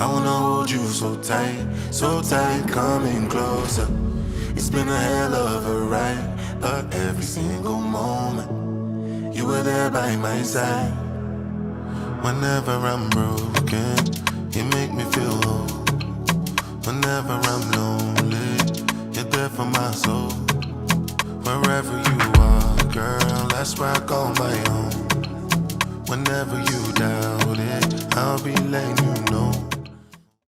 I wanna hold you so tight, coming closer. It's been a hell of a ride, but every single moment you were there by my side. Whenever I'm broken, you make me feel whole. Whenever I'm lonely, you're there for my soul. Wherever you are, girl, that's where I call my own. Whenever you doubt it, I'll be letting you know